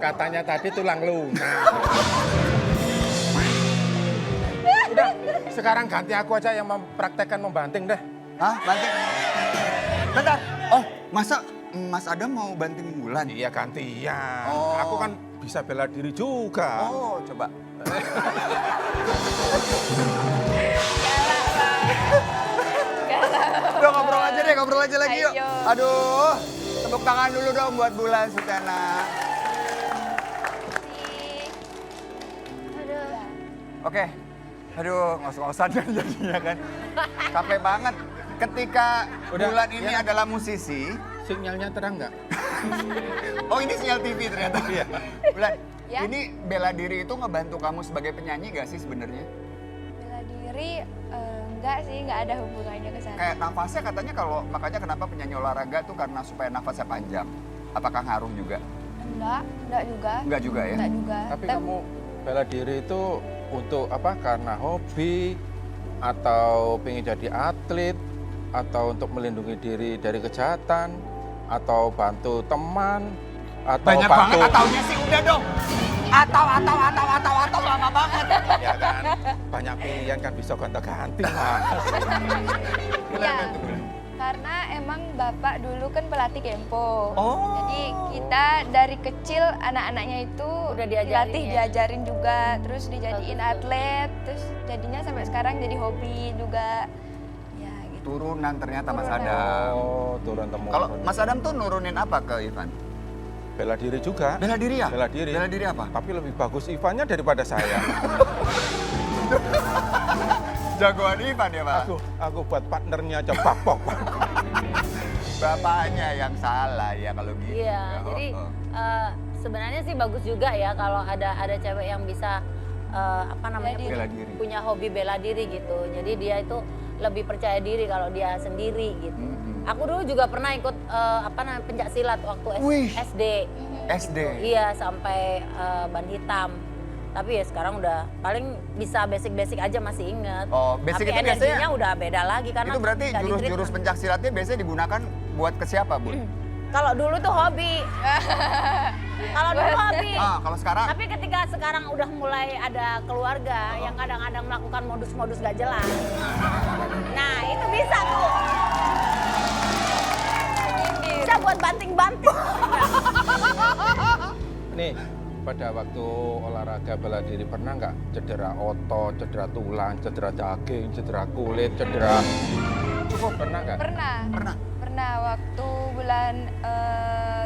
Katanya tadi tulang lunak. Udah, sekarang ganti aku aja yang mempraktekkan membanting deh. Hah, banting? Bentar. Oh, masa Mas Adam mau banting Wulan? Iya gantian. Oh. Aku kan bisa bela diri juga. Oh, coba. Udah ngobrol aja lagi yuk. Ayo. Aduh, tepuk tangan dulu dong buat Bulan Sutana. Aduh. Oke. Aduh, ngos-ngosan kan jadinya kan. Capek banget. Ketika Udah, Bulan ini ya. adalah musisi. Sinyalnya terang nggak? Oh, ini sinyal TV ternyata. Iya. Bulan, Ya. ini bela diri itu ngebantu kamu sebagai penyanyi gak sih sebenarnya? Bela diri enggak sih, enggak ada hubungannya ke sana. Kayak nafasnya katanya kalau makanya kenapa penyanyi olahraga tuh karena supaya nafasnya panjang. Apakah ngaruh juga? Enggak juga. Enggak juga ya? Enggak juga. Tapi kamu bela diri itu untuk apa? Karena hobi atau pengen jadi atlet atau untuk melindungi diri dari kejahatan atau bantu teman atau Banyak bantu banget ataunya sih udah dong. Atau lama banget. ya kan banyak pilihan kan bisa gonta-ganti Mas. Gimana Iya. tuh, Bulan? Karena emang bapak dulu kan pelatih Kempo. Oh. Jadi kita dari kecil anak-anaknya itu Udah diajarin dilatih, ya? diajarin juga, terus dijadiin Bagus. atlet, terus jadinya sampai sekarang jadi hobi juga. Ya gitu. Turunan ternyata Mas Turunan. Adam. Oh, turun temurun. Kalau Mas Adam tuh nurunin apa ke Ivan? bela diri juga. Bela diri ya? Bela diri. Bela diri apa? Tapi lebih bagus Ivannya daripada saya. Jagoan Ivan ya, Pak? aku buat partnernya aja papok. Bapaknya yang salah ya kalau gitu. Iya, Ya, jadi oh. sebenarnya sih bagus juga ya kalau ada cewek yang bisa apa namanya Bela Bela diri. punya hobi bela diri gitu. Jadi dia itu lebih percaya diri kalau dia sendiri gitu. Mm-mm. Aku dulu juga pernah ikut apa namanya pencak silat waktu Wih. SD. SD. Iya sampai ban hitam. Tapi ya sekarang udah paling bisa basic-basic aja masih inget. Oh, basic Tapi itu biasanya- energinya udah beda lagi karena Itu berarti nggak jurus-jurus di-treatment. pencak silatnya biasanya digunakan buat ke siapa, Bun? Kalau dulu tuh hobi. Kalau dulu hobi. Ah, kalau sekarang? Tapi ketika sekarang udah mulai ada keluarga yang kadang-kadang melakukan modus-modus gak jelas. Nah, itu bisa tuh. Bisa buat banting-banting. Nih, pada waktu olahraga bela diri pernah nggak cedera otot, cedera tulang, cedera daging, cedera kulit, cedera cukup pernah nggak? Pernah waktu bulan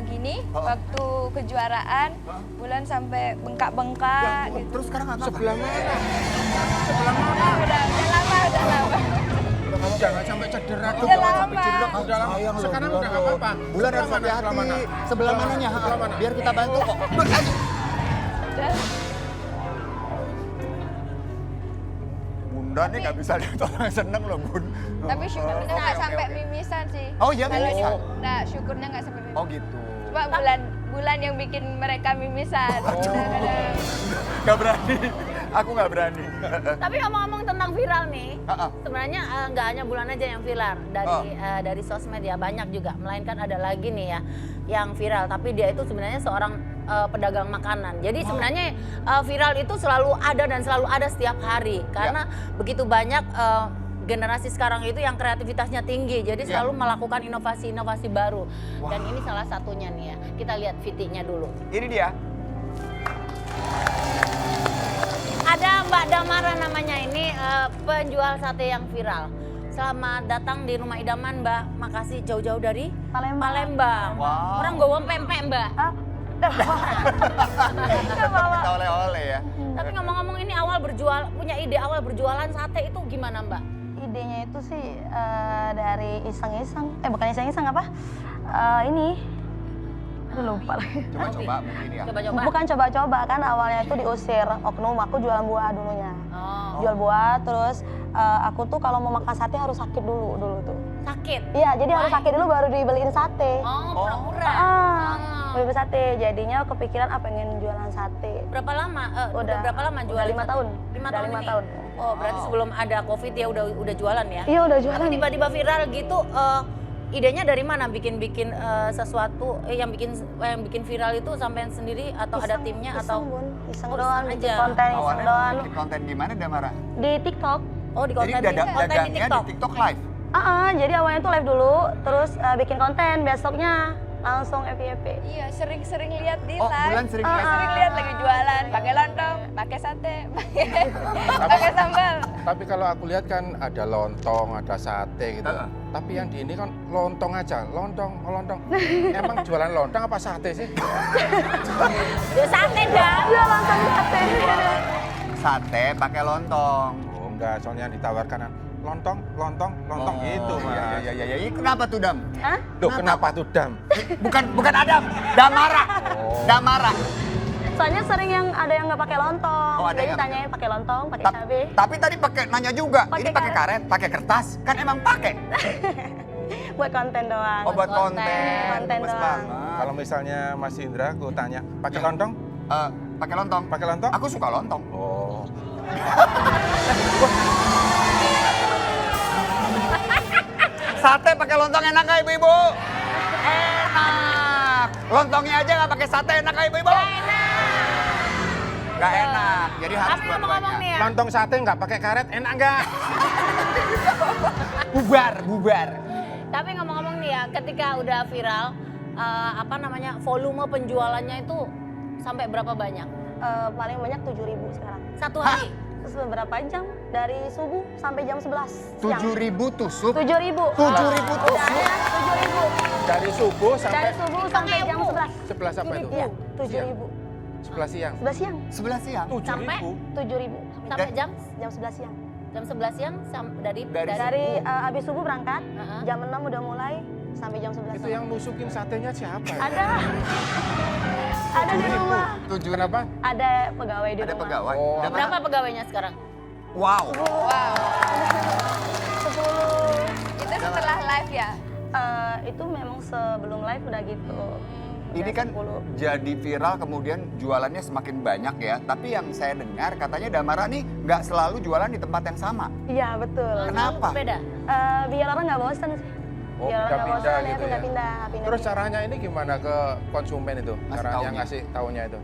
gini, Oh. waktu kejuaraan, bulan sampai bengkak-bengkak gitu. Terus sekarang apa? Sebelah mana? Udah lama. Jangan sampai cedera tuh. Udah jangan sampai lama. cedera. Udah lama. Sayang loh, Sekarang Bulan udah nggak loh. apa-apa. Bulan Sebelah harus mana? hati-hati. Sebelah mana? Sebelah mananya? Sebelah mana? Biar kita bantu kok. Udah. Bunda nih nggak bisa lihat orang seneng loh, Bun. Tapi syukurnya Oke, nggak oke, sampai oke. mimisan sih. Oh iya, Kalau mimisan. Nah, syukurnya nggak sampai mimisan. Oh gitu. Cuma bulan yang bikin mereka mimisan. Kadang-kadang. Gak berani. Aku nggak berani. Tapi ngomong-ngomong tentang viral nih, Ah, ah. sebenarnya nggak hanya Bulan aja yang viral dari sosmed ya banyak juga. Melainkan ada lagi nih ya yang viral, tapi dia itu sebenarnya seorang pedagang makanan. Jadi sebenarnya viral itu selalu ada dan selalu ada setiap hari karena begitu banyak generasi sekarang itu yang kreativitasnya tinggi, jadi Ya. selalu melakukan inovasi-inovasi baru. Dan ini salah satunya nih ya. Kita lihat VT-nya dulu. Ini dia. Ada Mbak Damara namanya ini penjual sate yang viral. Selamat datang di Rumah Idaman Mbak. Makasih jauh-jauh dari Palembang. Wow. Orang bawa pempek Mbak. Kita oleh-oleh ya. Tapi ngomong-ngomong ini punya ide awal berjualan sate itu gimana Mbak? Idenya itu sih dari iseng-iseng, bukan iseng-iseng apa? Ini, aduh lupa lagi. Coba-coba mungkin ya. Coba-coba. Bukan coba-coba kan awalnya itu diusir oknum, aku jualan buah dulunya. Oh, Jual buah terus aku tuh kalau mau makan sate harus sakit dulu tuh. sakit. Iya, jadi harus Why? sakit dulu baru dibeliin sate. Oh, pura-pura. Beli sate, jadinya kepikiran pengen jualan sate. Berapa lama? Udah berapa lama jualan? Udah 5 tahun. 5 Udah tahun 5 ini? tahun. Oh, berarti sebelum ada Covid ya udah jualan ya? Iya udah jualan. Tapi tiba-tiba viral gitu, idenya dari mana bikin sesuatu yang bikin viral itu sampean sendiri atau ada timnya atau Bun. Iseng Oh, doang, iseng bikin aja. konten, iseng Awalnya doang. bikin konten gimana Damara? Di TikTok. oh di konten Jadi konten di dagangnya TikTok. di TikTok live. Jadi awalnya tuh live dulu, terus bikin konten, besoknya langsung FYP. Iya, sering-sering lihat di Oh, live. Bulan sering lihat. Sering lihat lagi jualan, pakai lontong, pakai sate, pakai sambal. Tapi kalau aku lihat kan ada lontong, ada sate gitu. Heeh. Tapi yang di ini kan lontong aja, lontong. Emang jualan lontong apa sate sih? Ya sate dah. Iya, langsung sate. Sate pakai lontong. Oh enggak, soalnya yang ditawarkan lontong gitu mas. Iya. Kenapa tuh Dam? Hah? Loh kenapa tuh Dam? Bukan Adam, Damara. Oh. Damara. Soalnya sering yang ada yang nggak pakai lontong. Oh, ada Jadi yang nggak tanyain pakai lontong, pakai Ta- cabai. Tapi tadi pakai nanya juga. Pakai Ini pakai karet, pakai kertas, kan emang pakai. Buat konten doang. Oh buat konten. Konten Gemes doang. banget. Kalau misalnya Mas Indra, aku tanya, pakai lontong? Pakai lontong. Pakai lontong? Aku suka lontong. Oh. Sate pakai lontong enak nggak ibu-ibu? Enak. Lontongnya aja nggak pakai sate enak nggak ibu-ibu? Nggak enak. Jadi harus Tapi ngomong-ngomong dua-duanya. nih ya, Lontong sate nggak pakai karet, enak nggak? Bubar. tapi ngomong-ngomong nih ya, ketika udah viral, volume penjualannya itu sampai berapa banyak? Paling banyak 7.000 sekarang. Satu hari? Terus beberapa jam? Dari subuh sampai jam 11 siang. 7.000 tusuk. 7.000. 7.000 tusuk. Udaranya 7.000. Dari subuh sampai Dari subuh sampai jam 11. 11 apa itu? Iya, 7.000. 11 siang. 11 siang. 11 siang. 7.000. 7.000. Sampai jam? Jam 11 siang. Jam 11 siang dari Dari abis subuh berangkat, Heeh. jam 6 udah mulai sampai jam 11. Itu yang nusukin satenya siapa ya? Ada. Ada di rumah. 7 Kenapa? Ada pegawai di Ada rumah. pegawai. Oh. Damara. berapa pegawainya sekarang? Wow. Wow. 10. Itu setelah live ya? Itu memang sebelum live udah gitu. Ini Udah kan 10. jadi viral kemudian jualannya semakin banyak ya. Tapi yang saya dengar katanya Damara nih nggak selalu jualan di tempat yang sama. Iya betul. Kenapa? Beda. Biar orang nggak bosan sih. Oh, Biar orang nggak pindah-pindah bosan ya gitu ya. pindah-pindah. Terus caranya ini gimana ke konsumen itu? Ngasih Caranya taunya. ngasih taunya itu?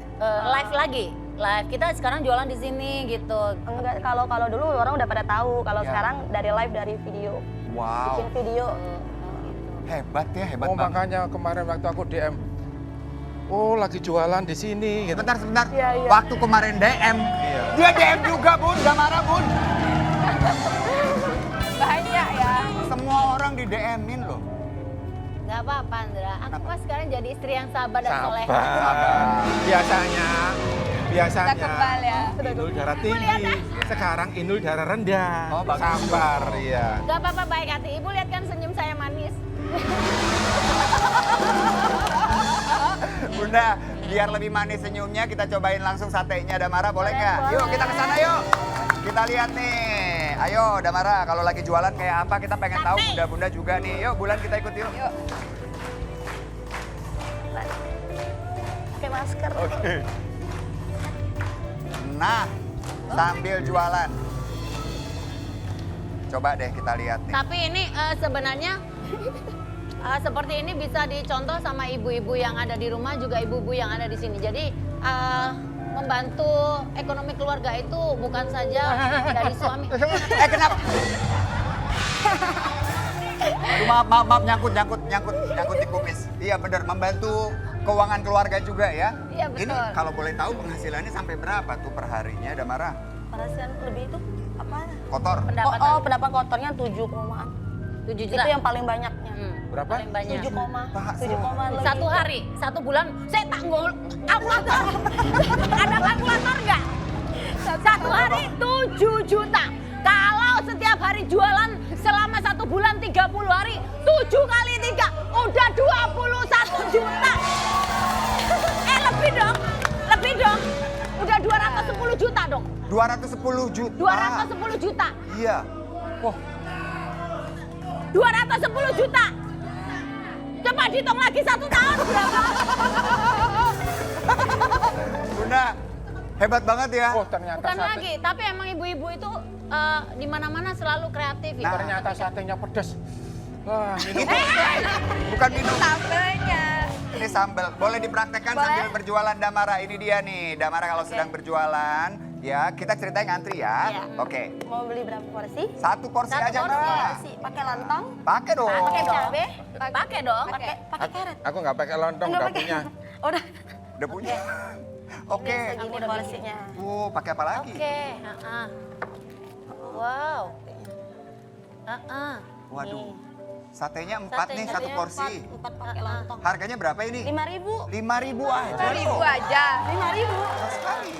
Live lagi. Live kita sekarang jualan di sini gitu. Enggak, kalau dulu orang udah pada tahu. Kalau Ya. sekarang dari live dari video. Wow. Bikin video. Hebat ya, hebat Oh banget. makanya kemarin waktu aku DM, oh lagi jualan di sini gitu. Sebentar. Iya, iya. Waktu kemarin DM, dia DM juga Bun, Damara Bun. Banyak ya. Semua orang di DM-in loh. Nggak apa-apa Andra. Aku kan sekarang jadi istri yang sabar dan soleh. Sabar. Biasanya Kita kebal ya. Inul darah tinggi, sekarang Inul darah rendah. Oh, bagus. Sabar, iya. Nggak apa-apa baik hati. Ibu lihat kan senyum saya manis. Bunda, biar lebih manis senyumnya, kita cobain langsung satenya Damara, boleh nggak? Boleh. Yuk kita ke sana yuk. Kita lihat nih. Ayo Damara, kalau lagi jualan kayak apa kita pengen tahu. Sate. Bunda-bunda juga nih. Yuk Bulan kita ikut yuk. Yuk. Pakai masker. Oke. Nah, sambil jualan. Coba deh kita lihat nih. Tapi ini sebenarnya seperti ini bisa dicontoh sama ibu-ibu yang ada di rumah juga ibu-ibu yang ada di sini. Jadi membantu ekonomi keluarga itu bukan saja dari suami. Kenapa? Aduh, maaf, nyangkut di kumis. Iya benar, membantu keuangan keluarga juga ya. Iya, betul. Ini kalau boleh tahu penghasilannya sampai berapa tuh per harinya, Damara? Penghasilan lebih itu apa? Kotor. Pendapatan Pendapatan kotornya 7,an. 7 Itu juta. yang paling banyaknya. Berapa? Paling banyak. 7,an lebih. Satu hari, satu bulan, saya tanggul kalkulator. Ada kalkulator nggak? Satu hari 7 juta. Kalau setiap hari jualan selama 1 bulan 30 hari, 7 kali 3, udah 21 juta. Lebih dong. Udah 210 juta dong. 210 juta. 210 juta. Iya. Wah, 210 juta. Coba dihitung lagi 1 tahun berapa? Bunda, hebat banget ya. oh ternyata Bukan sate. lagi, tapi emang ibu-ibu itu di mana-mana selalu kreatif ya. Nah. Ternyata satenya pedes. Wah, minum. Bukan minum. Sambelnya. Ini sambal. Boleh dipraktekkan Boleh. sambil berjualan Damara. Ini dia nih. Damara kalau sedang berjualan. Ya, kita ceritain ngantri ya. Iya. Oke. Mau beli berapa porsi? Satu porsi aja, Mbak. Porsi. Pakai lontong? Pakai dong. Pakai cabe? Pakai dong. Pakai carrot? Aku nggak pakai lontong, Nggak udah pakai. punya. Udah. Udah punya. Oke. Segini porsinya. Pakai apa lagi? Oke, wow. Waduh. Satenya 4 nih, satu Satenya porsi. 4 pakai lontong. Harganya berapa ini? 5.000. 5.000 aja. 2.000 aja. 5.000. Murah sekali.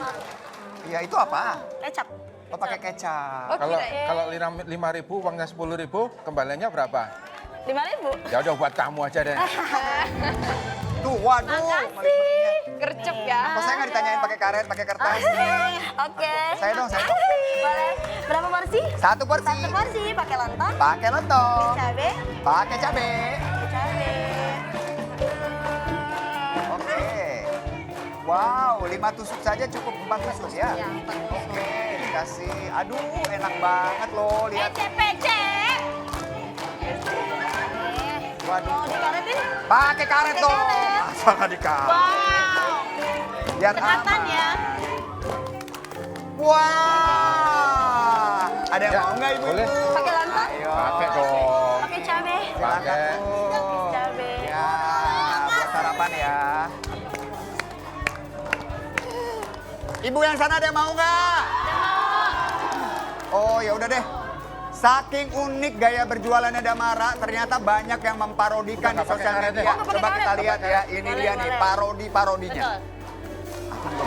Iya, itu apa? Kecap. Oh, pakai kecap. Oh, Kalau kirain. kalau 5.000, uangnya 10.000, kembaliannya berapa? 5.000. Ya udah buat kamu aja deh. Tuh, waduh. Makasih. Gercep ya. Kok saya nggak ditanyain pakai karet, pakai kertas? Oke. Saya dong, saya dong. Boleh. Berapa porsi? Satu porsi. Satu porsi pakai lontong. Pakai lontong. Cabe. Pakai cabe. Pakai cabe. Oke. Wow, 5 tusuk saja cukup 4 tusuk ya? Ya, 4 tusuk. Oke, dikasih. Aduh, enak banget loh. Lihat. PC. Waduh. Mau dikaretin? Pakai karet Pakai dong. karet. Masa nggak dikaret? Wow. Biar Kelihatan aman. ya. Wah. Ada yang Ya, mau nggak ibu-ibu? boleh. Pakai lontong? Ayo. Pakai dong. Pakai cabe. Silakan, Bu. Cabe. Ya, buat sarapan ya. Ibu yang sana ada yang mau nggak? Oh ya udah deh. Saking unik gaya berjualannya Damara, ternyata banyak yang memparodikan di Nggak pakai sosial karet media. ya? Coba kita lihat ya, ini dia nih parodi-parodinya. Betul.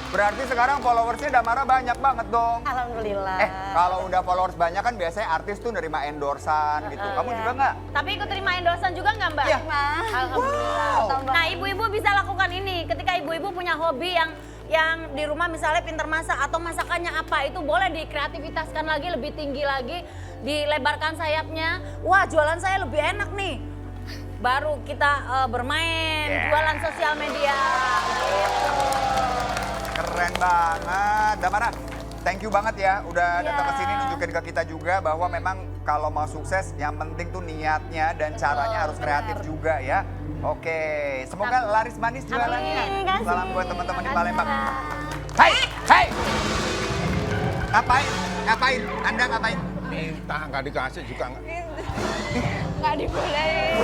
Berarti sekarang followersnya Damara banyak banget dong. Alhamdulillah. Kalau udah followers banyak kan biasanya artis tuh nerima endorsan gitu. Kamu Iya. juga nggak? Tapi ikut terima endorsan juga nggak Mbak? Iya. Alhamdulillah. Wow. Nah ibu-ibu bisa lakukan ini ketika ibu-ibu punya hobi yang di rumah misalnya pinter masak atau masakannya apa itu boleh dikreativitaskan lagi lebih tinggi lagi, dilebarkan sayapnya. Wah jualan saya lebih enak nih. Baru kita bermain jualan sosial media. Gitu. Keren banget. Damara, thank you banget ya udah datang ke sini nunjukin ke kita juga bahwa memang kalau mau sukses yang penting tuh niatnya dan caranya harus kreatif juga ya. Oke, semoga laris manis jualannya. Amin, kasih. Salam buat teman-teman di Palembang. Makasih. Hai, hai. Ngapain? Ngapain? Anda ngapain? Minta nggak dikasih juga nggak. Nggak dibolehin.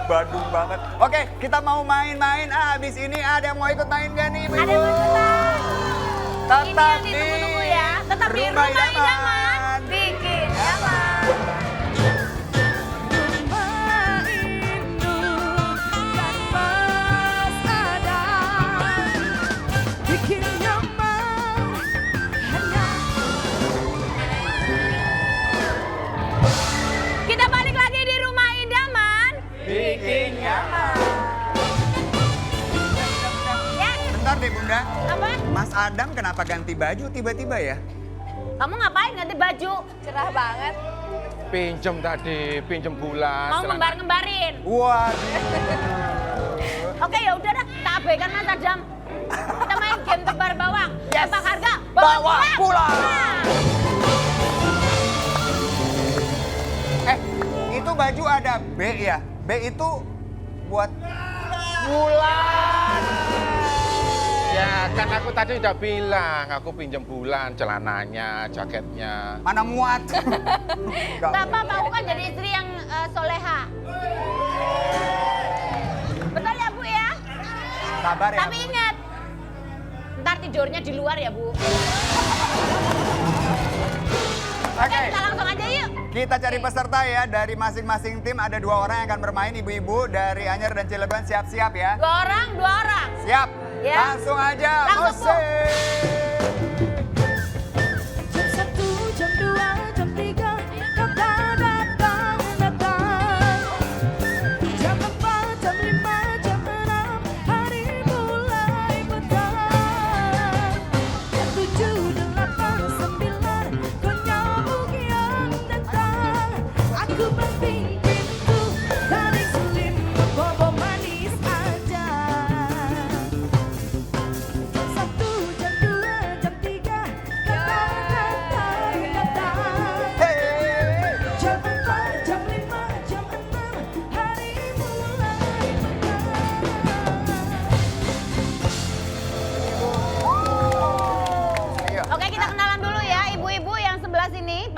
Badung banget. Oke, kita mau main-main. Abis ini ada yang mau ikut main gak nih, ibu? Ada yang mau ikutan? Tetap Ini yang ditunggu-tunggu ya. Tetap di Rumah Idaman. Bikin nyaman. Kita balik lagi di Rumah Idaman. Bikin nyaman. Ya, Bentar deh, Bunda. apa? Mas Adam kenapa ganti baju tiba-tiba ya? Kamu ngapain ganti baju? Cerah banget. Pinjem tadi, pinjem bulan. Mau celana. ngembar-ngembarin? Waduh. Oke ya udah dah, tak abaikan Mas Adam. Kita main game tebar bawang. Yes. Tebak harga, Bawa pulang. Itu baju ada B ya? B itu buat bulan. Ya kan aku tadi udah bilang, aku pinjem bulan, celananya, jaketnya. Mana muat? Nggak Gak apa-apa, aku kan jadi istri yang soleha. Betul ya Bu ya? Sabar ya. Tapi ingat, ntar tidurnya di luar ya Bu. Oke, Oke. kita langsung aja yuk. Kita cari peserta ya, dari masing-masing tim ada 2 orang yang akan bermain, ibu-ibu dari Anyer dan Cilegon siap-siap ya. 2 orang, 2 orang. Siap, Ya. langsung aja, Langsung, Bu. musik. Jam 1, jam 2, jam 3, kau tak datang. Jam 4, jam 5, jam 6, hari mulai petang. Jam 7, 8, 9, kau nyambung yang datang. Aku banting pintu, tarik selimut, bobo manis aja. Jam 1,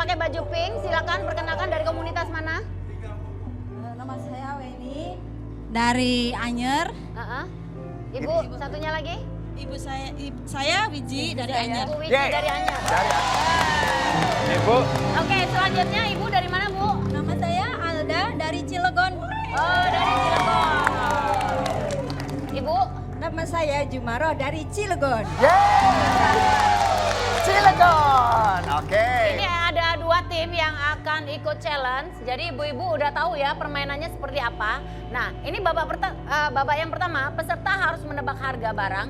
pakai baju pink, silakan perkenalkan dari komunitas mana? Nama saya Weni dari Anyer. Ibu, satunya lagi? Ibu saya Wiji dari Anyer. Bu Wiji Yeay. dari Anyer. Ibu, Oke, selanjutnya Ibu dari mana, Bu? Nama saya Alda dari Cilegon. Oh, dari Cilegon. Ibu? Nama saya Jumaro dari Cilegon. Cilegon. Oke. Ini ada 2 tim yang akan ikut challenge. Jadi ibu-ibu udah tahu ya permainannya seperti apa. Nah, ini babak yang pertama, peserta harus menebak harga barang.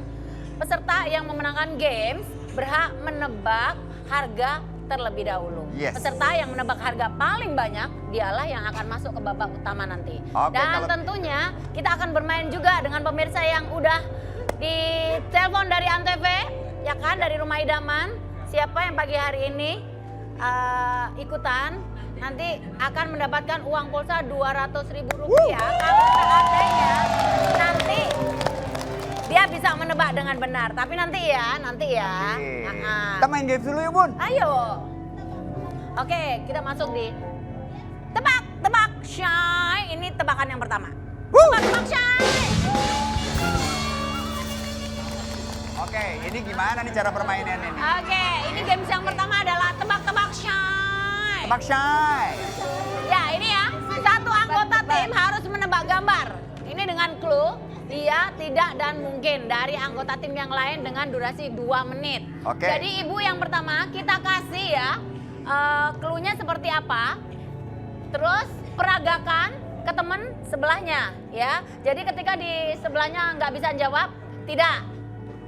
Peserta yang memenangkan games berhak menebak harga terlebih dahulu. Yes. Peserta yang menebak harga paling banyak, dialah yang akan masuk ke babak utama nanti. Oke, Dan tentunya kita akan bermain juga dengan pemirsa yang udah ditelepon dari Antv, ya kan, dari Rumah Idaman. Siapa yang pagi hari ini ikutan, nanti akan mendapatkan uang pulsa Rp200.000. Kalau seandainya nanti dia bisa menebak dengan benar. Tapi nanti ya. Oke. Kita main games dulu ya, Bun. Ayo. Oke, kita masuk di tebak shy. Ini tebakan yang pertama. Tebak shy. Oke, ini gimana nih cara permainannya nih? Oke, ini games yang pertama adalah tebak shy. Tebak shy. Ya, ini ya. Satu anggota tim harus menebak gambar. Ini dengan clue iya, tidak, dan mungkin dari anggota tim yang lain dengan durasi 2 menit. Oke. Jadi ibu yang pertama kita kasih ya clue-nya seperti apa. Terus peragakan ke teman sebelahnya ya. Jadi ketika di sebelahnya nggak bisa jawab, tidak.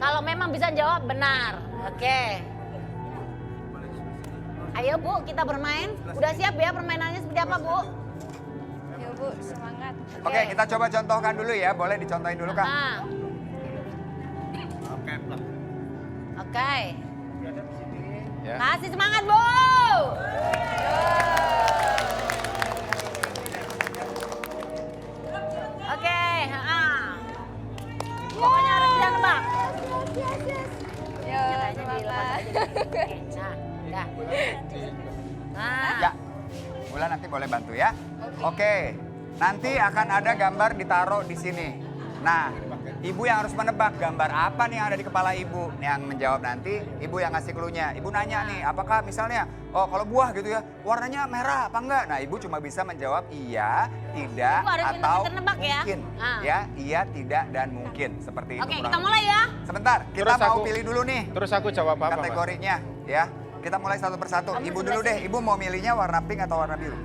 Kalau memang bisa jawab, benar. Oke. Ayo Bu, kita bermain. Udah siap ya permainannya seperti apa Bu? Yuk Bu, semangat. Oke, kita coba contohkan dulu ya. Boleh dicontohin dulu, Kak? Oke. ya. Kasih semangat Bu. Oke, pokoknya harus bisa nebak. Yuk, Caranya semangat. dilepas aja. Oke, nah, nah. Ya. Bulan nanti boleh bantu ya. Oke. Nanti akan ada gambar ditaruh di sini. Nah, ibu yang harus menebak gambar apa nih yang ada di kepala ibu. Yang menjawab nanti ibu yang ngasih clue-nya. Ibu nanya nih, apakah misalnya, oh kalau buah gitu ya, warnanya merah apa enggak? Nah, ibu cuma bisa menjawab iya, tidak, Ibu harus atau pintar nebak ya. mungkin. Ah. Ya, iya, tidak, dan mungkin. Seperti itu. Oke, kurang kita lebih. mulai ya. Sebentar, kita Terus mau aku- pilih dulu nih Terus aku jawab apa, Mas? kategorinya. Ya, kita mulai satu persatu. Kamu Ibu sebelah dulu deh, sini. ibu mau milihnya warna pink atau warna biru?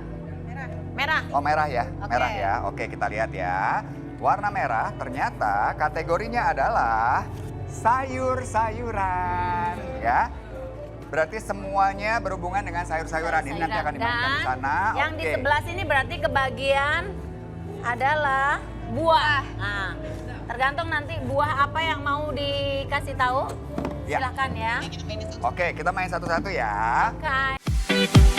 Merah. Oh merah ya, Oke. merah ya. Oke kita lihat ya. Warna merah ternyata kategorinya adalah sayur-sayuran ya. Berarti semuanya berhubungan dengan sayur-sayuran. Ini nanti akan dimainkan di Dan sana. yang di Oke. sebelah sini berarti kebagian adalah buah. Nah, tergantung nanti buah apa yang mau dikasih tahu. Ya. Silahkan ya. Oke kita main satu-satu ya. Oke.